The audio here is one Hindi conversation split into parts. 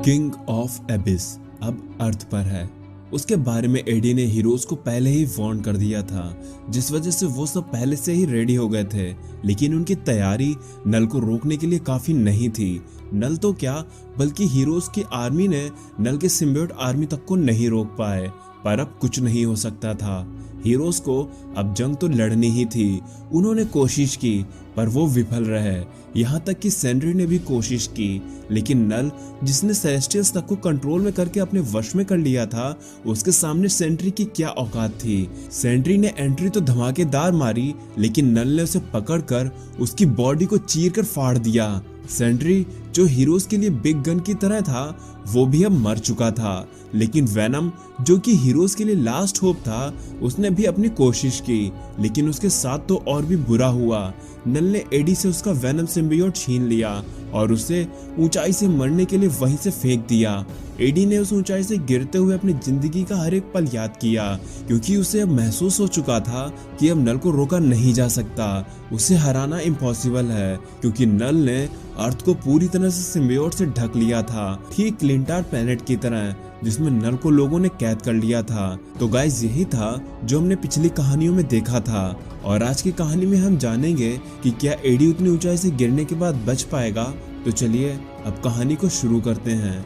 किंग ऑफ एबिस अब अर्थ पर है। उसके बारे में एडी ने हीरोज को पहले ही वार्न कर दिया था, जिस वजह से वो सब पहले से ही रेडी हो गए थे। लेकिन उनकी तैयारी नल को रोकने के लिए काफी नहीं थी। नल तो क्या, बल्कि हीरोज की आर्मी ने नल के सिम्बियोट आर्मी तक को नहीं रोक पाए। पर अब कुछ नहीं हो सकता था। हीरोज को अब जंग तो लड़नी ही थी। उन्होंने कोशिश की पर वो विफल रहे। यहाँ तक कि सेंड्री ने भी कोशिश की, लेकिन नल जिसने सेलेस्टियल्स तक को कंट्रोल में करके अपने वश में कर लिया था, उसके सामने सेंट्री की क्या औकात थी। सेंट्री ने एंट्री तो धमाकेदार मारी, लेकिन नल ने उसे पकड़कर उसकी बॉडी को चीर कर फाड़ दिया। सेंट्री जो हीरोज के लिए बिग गन की तरह था, वो भी अब मर चुका था। लेकिन वेनम जो कि हीरोज के लिए लास्ट होप था, उसने भी अपनी कोशिश की, लेकिन उसके साथ तो और भी बुरा हुआ। नल ने एडी से उसका वेनम सिम्बियोट छीन लिया और उसे ऊंचाई से मरने के लिए वहीं से फेंक दिया। एडी ने उस ऊंचाई से गिरते हुए अपनी जिंदगी का हर एक पल याद किया, क्योंकि उसे अब महसूस हो चुका था कि अब नल को रोका नहीं जा सकता। उसे हराना इम्पॉसिबल है, क्योंकि नल ने अर्थ को पूरी तरह से सिम्बियोट से ढक लिया था, ठीक क्लिंटार प्लेनेट की तरह, जिसमें नल को लोगों ने कैद कर लिया था। तो गाइस, यही था जो हमने पिछली कहानियों में देखा था, और आज की कहानी में हम जानेंगे कि क्या एडी उतनी ऊंचाई से गिरने के बाद बच पाएगा। तो चलिए अब कहानी को शुरू करते हैं।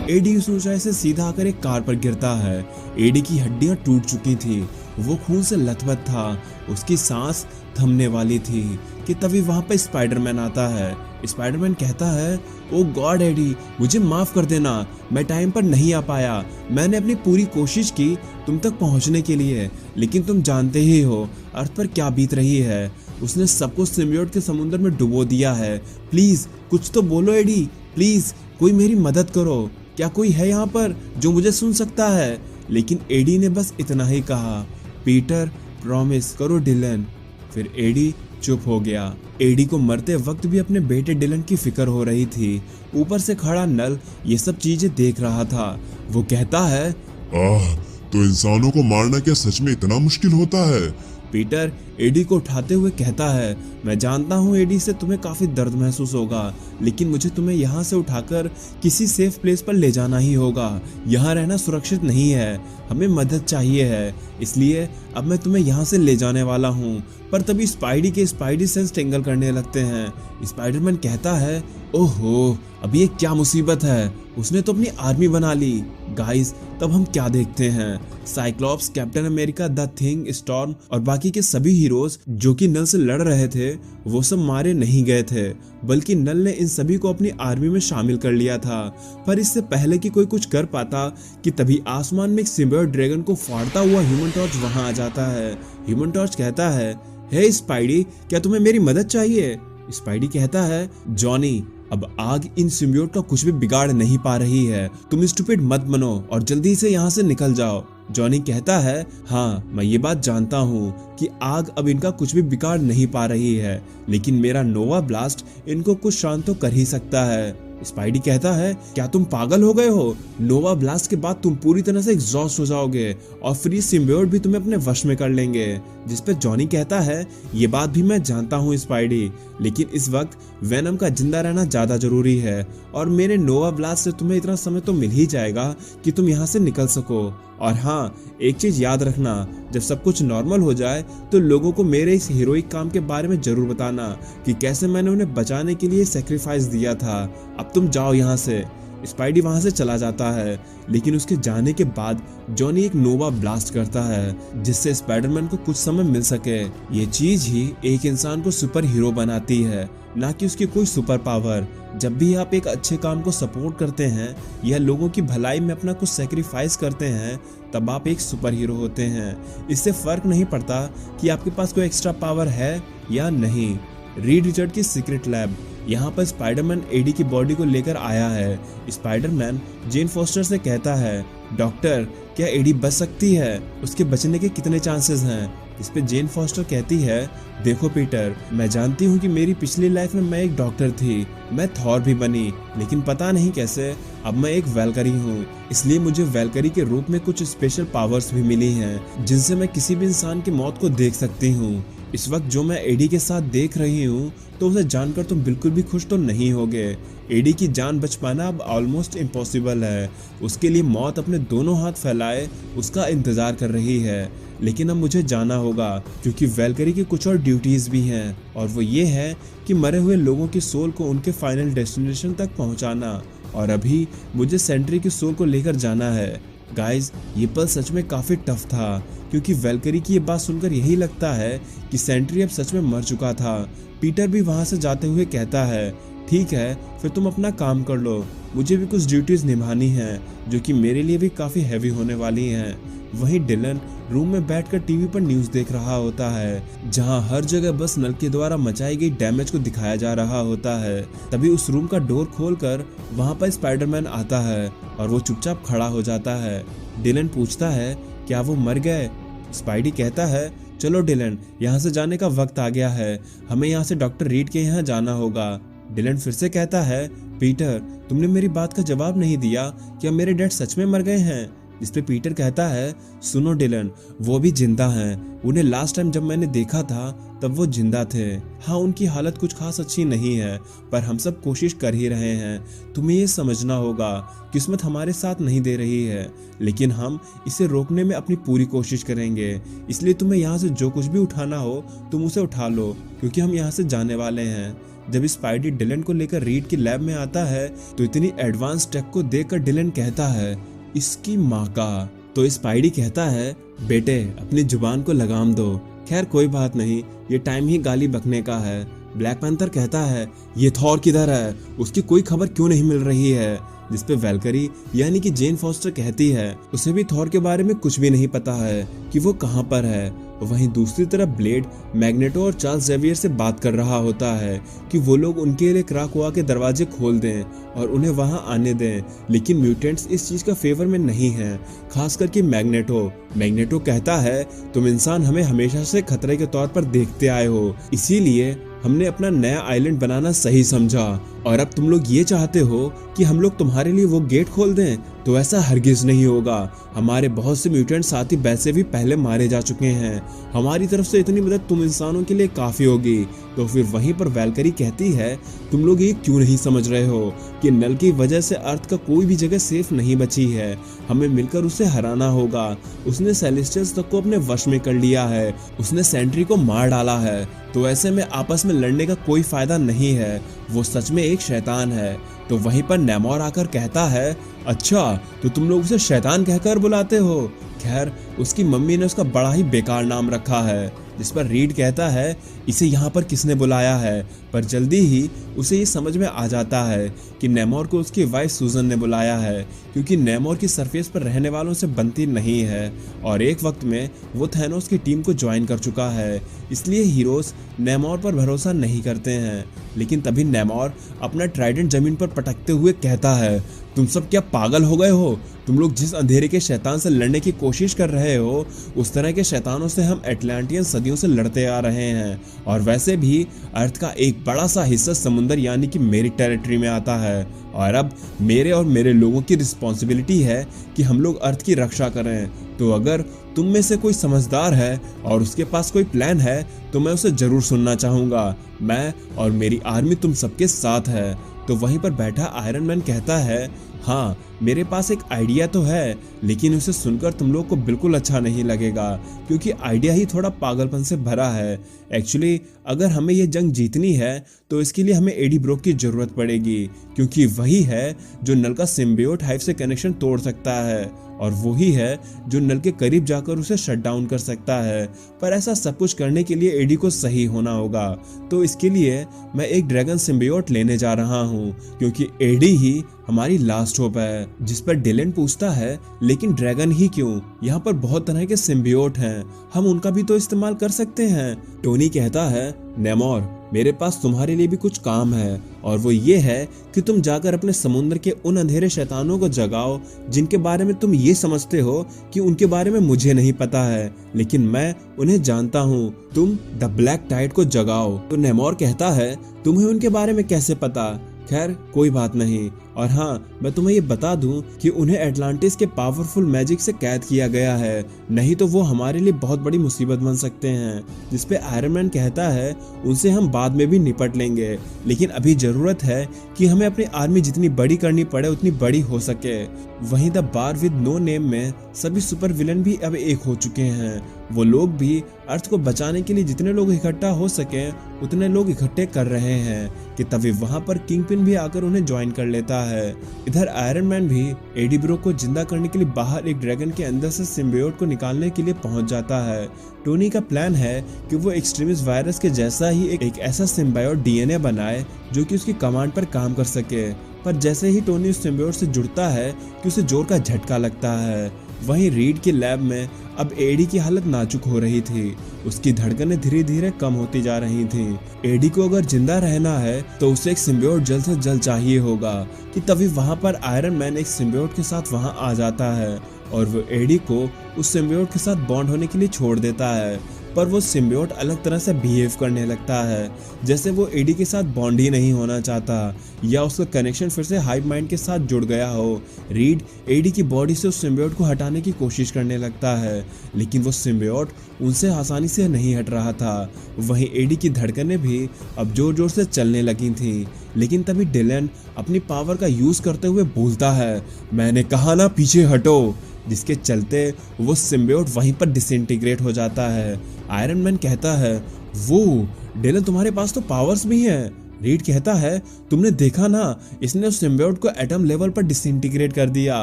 एडी उस ऊंचाई से सीधा आकर एक कार पर गिरता है। एडी की हड्डियां टूट चुकी थी, वो खून से लथपथ था, उसकी सांस थमने वाली थी कि तभी वहां पर स्पाइडरमैन आता है। स्पाइडरमैन कहता है, ओ गॉड एडी, मुझे माफ कर देना, मैं टाइम पर नहीं आ पाया। मैंने अपनी पूरी कोशिश की तुम तक पहुंचने के लिए, लेकिन तुम जानते ही हो अर्थ पर क्या बीत रही है। उसने सबको सिम्बियोट के समुद्र में डुबो दिया है। प्लीज कुछ तो बोलो एडी, प्लीज कोई मेरी मदद करो। क्या कोई है यहाँ पर जो मुझे सुन सकता है? लेकिन एडी ने बस इतना ही कहा, पीटर प्रॉमिस करो डिलन। फिर एडी चुप हो गया। एडी को मरते वक्त भी अपने बेटे डिलन की फिक्र हो रही थी। ऊपर से खड़ा नल ये सब चीजें देख रहा था। वो कहता है, तो इंसानों को मारना क्या सच में इतना मुश्किल होता है? पीटर एडी को उठाते हुए कहता है, मैं जानता हूँ एडी से तुम्हें काफी दर्द महसूस होगा, लेकिन मुझे तुम्हें यहाँ से उठाकर किसी सेफ प्लेस पर ले जाना ही होगा। यहाँ रहना सुरक्षित नहीं है, हमें मदद चाहिए है, इसलिए अब मैं तुम्हें यहाँ से ले जाने वाला हूँ। पर तभी स्पाइडी के स्पाइडी सेंस टिंगल करने लगते हैं। स्पाइडरमैन कहता है, ओहो, अब ये क्या मुसीबत है, उसने तो अपनी आर्मी बना ली। गाइस, तब हम क्या देखते हैं, Cyclops, captain America, the thing, storm और बाकी के सभी हीरोज जो कि नल से लड़ रहे थे, वो सब मारे नहीं गए थे, बल्कि नल ने इन सभी को अपनी आर्मी में शामिल कर लिया था। पर इससे पहले कि कोई कुछ कर पाता कि तभी आसमान में एक सिम्बियोट ड्रैगन को फाड़ता हुआ ह्यूमन टॉर्च वहां आ जाता है। ह्यूमन टॉर्च कहता है, हे स्पाइडी, क्या तुम्हें मेरी मदद चाहिए? स्पाइडी कहता है, जॉनी, अब आग इन सिम्बियोट का कुछ भी बिगाड़ नहीं पा रही है, तुम स्टूपिड मत बनो और जल्दी से यहाँ से निकल जाओ। जॉनी कहता है, हाँ मैं ये बात जानता हूँ कि आग अब इनका कुछ भी बिगाड़ नहीं पा रही है, लेकिन मेरा नोवा ब्लास्ट इनको कुछ शांत तो कर ही सकता है। स्पाइडी कहता है, क्या तुम पागल हो गए हो? नोवा ब्लास्ट के बाद तुम पूरी तरह से एग्जॉस्ट हो जाओगे और फ्री सिम्बियोट भी तुम्हें अपने वश में कर लेंगे। जिस पे जॉनी कहता है, ये बात भी मैं जानता हूँ स्पाइडी, लेकिन इस वक्त वेनम का जिंदा रहना ज्यादा जरूरी है, और मेरे नोवा ब्लास्ट से तुम्हें इतना समय तो मिल ही जाएगा कि तुम यहाँ से निकल सको। और हाँ, एक चीज याद रखना, जब सब कुछ नॉर्मल हो जाए तो लोगों को मेरे इस हीरोइक काम के बारे में जरूर बताना कि कैसे मैंने उन्हें बचाने के लिए सैक्रिफाइस दिया था। अब तुम जाओ यहाँ से। स्पाइडी वहां से चला जाता है, लेकिन उसके जाने के बाद जॉनी एक नोवा ब्लास्ट करता है, जिससे स्पाइडरमैन को कुछ समय मिल सके। ये चीज ही एक इंसान को सुपर हीरो बनाती है, ना कि उसकी कोई सुपर पावर। जब भी आप एक अच्छे काम को सपोर्ट करते हैं या लोगों की भलाई में अपना कुछ सेक्रीफाइस करते हैं, तब आप एक सुपर हीरो होते हैं। इससे फर्क नहीं पड़ता कि आपके पास कोई एक्स्ट्रा पावर है या नहीं। रीड रिचर्ड की सीक्रेट लैब, यहाँ पर स्पाइडरमैन एडी की बॉडी को लेकर आया है। स्पाइडरमैन जेन फोस्टर से कहता है, डॉक्टर, क्या एडी बच सकती है? उसके बचने के कितने चांसेस हैं? इस पे जेन फॉस्टर कहती है, देखो पीटर, मैं जानती हूँ कि मेरी पिछली लाइफ में मैं एक डॉक्टर थी, मैं थॉर भी बनी, लेकिन पता नहीं कैसे अब मैं एक वैल्करी हूँ। इसलिए मुझे वैल्करी के रूप में कुछ स्पेशल पावर्स भी मिली हैं, जिनसे मैं किसी भी इंसान की मौत को देख सकती हूँ। इस वक्त जो मैं एडी के साथ देख रही हूँ तो उसे जानकर तुम बिल्कुल भी खुश तो नहीं होगे। एडी की जान बच पाना अब ऑलमोस्ट इम्पॉसिबल है। उसके लिए मौत अपने दोनों हाथ फैलाए उसका इंतजार कर रही है। लेकिन अब मुझे जाना होगा क्योंकि वैल्करी की कुछ और ड्यूटीज भी हैं, और वो ये है कि मरे हुए लोगों की सोल को उनके फाइनल डेस्टिनेशन तक पहुंचाना। और अभी मुझे सेंट्री की सोल को लेकर जाना है। गाइज, ये पल सच में काफी टफ था क्योंकि वैल्करी की ये बात सुनकर यही लगता है कि सेंट्री अब सच में मर चुका था। पीटर भी वहां से जाते हुए कहता है, ठीक है फिर तुम अपना काम कर लो, मुझे भी कुछ ड्यूटीज निभानी हैं जो कि मेरे लिए भी काफी हैवी होने वाली हैं। वहीं डिलन रूम में बैठकर टीवी पर न्यूज देख रहा होता है जहां हर जगह बस नल के द्वारा मचाई गई डैमेज को दिखाया जा रहा होता है। तभी उस रूम का डोर खोलकर वहां पर स्पाइडरमैन आता है और वो चुपचाप खड़ा हो जाता है। डिलन पूछता है, क्या वो मर गए? स्पाइडी कहता है, चलो डिलन, यहाँ से जाने का वक्त आ गया है, हमें यहाँ से डॉक्टर रीड के यहाँ जाना होगा। डिलन फिर से कहता है, पीटर तुमने मेरी बात का जवाब नहीं दिया, क्या मेरे डैड सच में मर गए हैं? इस पे पीटर कहता है, सुनो डिलन, वो भी जिंदा हैं। उन्हें लास्ट टाइम जब मैंने देखा था तब वो जिंदा थे। हाँ, उनकी हालत कुछ खास अच्छी नहीं है, पर हम सब कोशिश कर ही रहे हैं। तुम्हें ये समझना होगा, किस्मत हमारे साथ नहीं दे रही है, लेकिन हम इसे रोकने में अपनी पूरी कोशिश करेंगे। इसलिए तुम्हें यहाँ से जो कुछ भी उठाना हो तुम उसे उठा लो, क्योंकि हम यहाँ से जाने वाले हैं। जब स्पाइडी डिलन को लेकर रीड की लैब में आता है तो इतनी एडवांस टेक को देखकर डिलन कहता है, इसकी माँ का। तो स्पाइडी कहता है, बेटे अपनी जुबान को लगाम दो। खैर कोई बात नहीं, ये टाइम ही गाली बकने का है। ब्लैक पैंथर कहता है, ये थॉर किधर है, उसकी कोई खबर क्यों नहीं मिल रही है? जिसपे वैल्करी यानी कि जेन फॉस्टर कहती है, उसे भी थॉर के बारे में कुछ भी नहीं पता है कि वो कहाँ पर है। वहीं दूसरी तरफ ब्लेड मैग्नेटो और चार्ल्स जेवियर से बात कर रहा होता है कि वो लोग उनके लिए क्राकोआ के दरवाजे खोल दें और उन्हें वहां आने दें, लेकिन म्यूटेंट्स इस चीज का फेवर में नहीं हैं, खास करके मैग्नेटो कहता है, तुम इंसान हमें हमेशा से खतरे के तौर पर देखते आए हो, इसीलिए हमने अपना नया आइलैंड बनाना सही समझा, और अब तुम लोग ये चाहते हो कि हम लोग तुम्हारे लिए वो गेट खोल दें, तो ऐसा हरगिज नहीं होगा। हमारे बहुत से म्यूटेंट साथी वैसे भी पहले मारे जा चुके हैं, हमारी तरफ से इतनी मदद तुम इंसानों के लिए काफी होगी। तो फिर वहीं पर वैल्करी कहती है, तुम लोग ये क्यों नहीं समझ रहे हो कि नल की वजह से अर्थ का कोई भी जगह सेफ नहीं बची है, हमें मिलकर उसे हराना होगा। उसने सेलेस्टियल्स तक को अपने वश में कर लिया है, उसने सेंट्री को मार डाला है, तो ऐसे में आपस में लड़ने का कोई फायदा नहीं है, वो सच में एक शैतान है। तो वहीं पर नेमोर आकर कहता है, अच्छा तो तुम लोग उसे शैतान कहकर बुलाते हो? खैर उसकी मम्मी ने उसका बड़ा ही बेकार नाम रखा है। जिस पर रीड कहता है, इसे यहाँ पर किसने बुलाया है? पर जल्दी ही उसे ये समझ में आ जाता है कि नेमोर को उसकी वाइफ सूजन ने बुलाया है, क्योंकि नेमोर की सरफेस पर रहने वालों से बनती नहीं है और एक वक्त में वो थैनोस की टीम को ज्वाइन कर चुका है, इसलिए हीरोज नेमोर पर भरोसा नहीं करते हैं। लेकिन तभी नेमोर अपना ट्राइडेंट जमीन पर पटकते हुए कहता है, तुम सब क्या पागल हो गए हो? तुम लोग जिस अंधेरे के शैतान से लड़ने की कोशिश कर रहे हो, उस तरह के शैतानों से हम एटलांटियन सदियों से लड़ते आ रहे हैं, और वैसे भी अर्थ का एक बड़ा सा हिस्सा समुंदर यानी कि मेरी टेरिटरी में आता है, और अब मेरे और मेरे लोगों की रिस्पॉन्सिबिलिटी है कि हम लोग अर्थ की रक्षा करें। तो अगर तुम में से कोई समझदार है और उसके पास कोई प्लान है तो मैं उसे जरूर सुनना चाहूंगा। मैं और मेरी आर्मी तुम सबके साथ है। तो वहीं पर बैठा आयरन मैन कहता है, हाँ मेरे पास एक आइडिया तो है, लेकिन उसे सुनकर तुम लोग को बिल्कुल अच्छा नहीं लगेगा, क्योंकि आइडिया ही थोड़ा पागलपन से भरा है। एक्चुअली अगर हमें ये जंग जीतनी है तो इसके लिए हमें एडी ब्रोक की जरूरत पड़ेगी, क्योंकि वही है जो नल का सिम्बियोट हाइव से कनेक्शन तोड़ सकता है, और वही है जो नल के करीब जाकर उसे शट डाउन कर सकता है। पर ऐसा सब कुछ करने के लिए एडी को सही होना होगा, तो इसके लिए मैं एक ड्रैगन सिम्बियोट लेने जा रहा हूँ, क्योंकि एडी ही हमारी लास्ट होप है। जिस पर डिलन पूछता है, लेकिन ड्रैगन ही क्यों? यहाँ पर बहुत तरह के सिम्बियोट हैं, हम उनका भी तो इस्तेमाल कर सकते हैं। टोनी कहता है, नेमोर मेरे पास तुम्हारे लिए भी कुछ काम है, और वो ये है कि तुम जाकर अपने समुद्र के उन अंधेरे शैतानों को जगाओ जिनके बारे में तुम ये समझते हो कि उनके बारे में मुझे नहीं पता है, लेकिन मैं उन्हें जानता हूँ। तुम द ब्लैक टाइड को जगाओ। तो नेमोर कहता है, तुम्हें उनके बारे में कैसे पता? खैर कोई बात नहीं। और हाँ, मैं तुम्हें ये बता दूं कि उन्हें एटलांटिस के पावरफुल मैजिक से कैद किया गया है, नहीं तो वो हमारे लिए बहुत बड़ी मुसीबत बन सकते हैं। जिसपे आयरन मैन कहता है उनसे हम बाद में भी निपट लेंगे, लेकिन अभी जरूरत है कि हमें अपनी आर्मी जितनी बड़ी करनी पड़े उतनी बड़ी हो सके। वहीं the bar with no name में सभी सुपर विलन भी अब एक हो चुके हैं। वो लोग भी अर्थ को बचाने के लिए जितने लोग इकट्ठा हो सके उतने लोग इकट्ठे कर रहे हैं कि तभी वहां पर किंगपिन भी आकर उन्हें ज्वाइन कर लेता है। इधर आयरन मैन भी एडी ब्रोक को जिंदा करने के लिए बाहर एक ड्रैगन के अंदर से सिम्बियोट को निकालने के लिए पहुंच जाता है। टोनी का प्लान है कि वो एक्सट्रीमिस्ट वायरस के जैसा ही एक ऐसा सिम्बायोट डीएनए बनाए जो कि उसकी कमांड पर काम कर सके। पर जैसे ही टोनी उस सिम्बियोट से जुड़ता है कि उसे जोर का झटका लगता है। वहीं रीड के लैब में अब एडी की हालत नाजुक हो रही थी। उसकी धड़कनें धीरे धीरे कम होती जा रही थीं। एडी को अगर जिंदा रहना है तो उसे एक सिम्बियोट जल्द से जल्द चाहिए होगा कि तभी वहां पर आयरन मैन एक सिम्बियोट के साथ वहां आ जाता है और वो एडी को उस सिम्बियोट के साथ बॉन्ड होने के लिए छोड़ देता है। पर वो सिम्बियोट अलग तरह से बिहेव करने लगता है, जैसे वो एडी के साथ बॉन्ड ही नहीं होना चाहता या उसका कनेक्शन फिर से हाइव माइंड के साथ जुड़ गया हो। रीड एडी की बॉडी से उस सिम्बियोट को हटाने की कोशिश करने लगता है, लेकिन वो सिम्बियोट उनसे आसानी से नहीं हट रहा था। वहीं एडी की धड़कनें भी अब जोर जोर से चलने लगी थीं। लेकिन तभी डिलन अपनी पावर का यूज करते हुए बोलता है, मैंने कहा ना पीछे हटो, जिसके चलते वो सिम्बियोट वहीं पर डिसइंटीग्रेट हो जाता है। आयरन मैन कहता है, वो डिलन तुम्हारे पास तो पावर्स भी हैं। रीड कहता है, तुमने देखा ना, इसने उस सिम्बियोट को एटम लेवल पर डिसइंटीग्रेट कर दिया।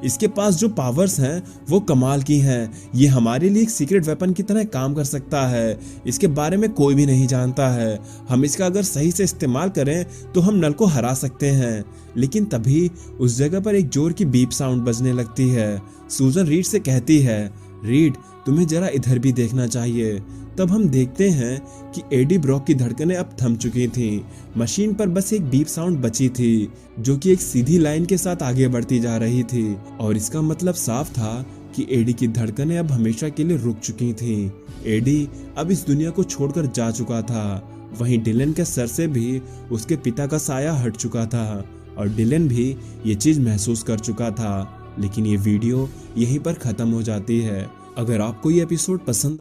इसके पास जो पावर्स हैं वो कमाल की हैं। ये हमारे लिए एक सीक्रेट वेपन की तरह काम कर सकता है। इसके बारे में कोई भी नहीं जानता है। हम इसका अगर सही से इस्तेमाल करें तो हम नल को हरा सकते हैं। लेकिन तभी उस जगह पर एक जोर की बीप साउंड बजने लगती है। सूजन रीड से कहती है, रीड तुम्हें जरा इधर भी देखना चाहिए। तब हम देखते हैं कि एडी ब्रॉक की धड़कनें अब थम चुकी थीं। मशीन पर बस एक बीप साउंड बची थी जो कि एक सीधी लाइन के साथ आगे बढ़ती जा रही थी और इसका मतलब साफ था कि एडी की धड़कनें अब हमेशा के लिए रुक चुकी थीं। एडी अब इस दुनिया को छोड़कर जा चुका था। वहीं डिलन के सर से भी उसके पिता का साया हट चुका था और डिलन भी ये चीज महसूस कर चुका था। लेकिन ये वीडियो यहीं पर खत्म हो जाती है। अगर आपको ये एपिसोड पसंद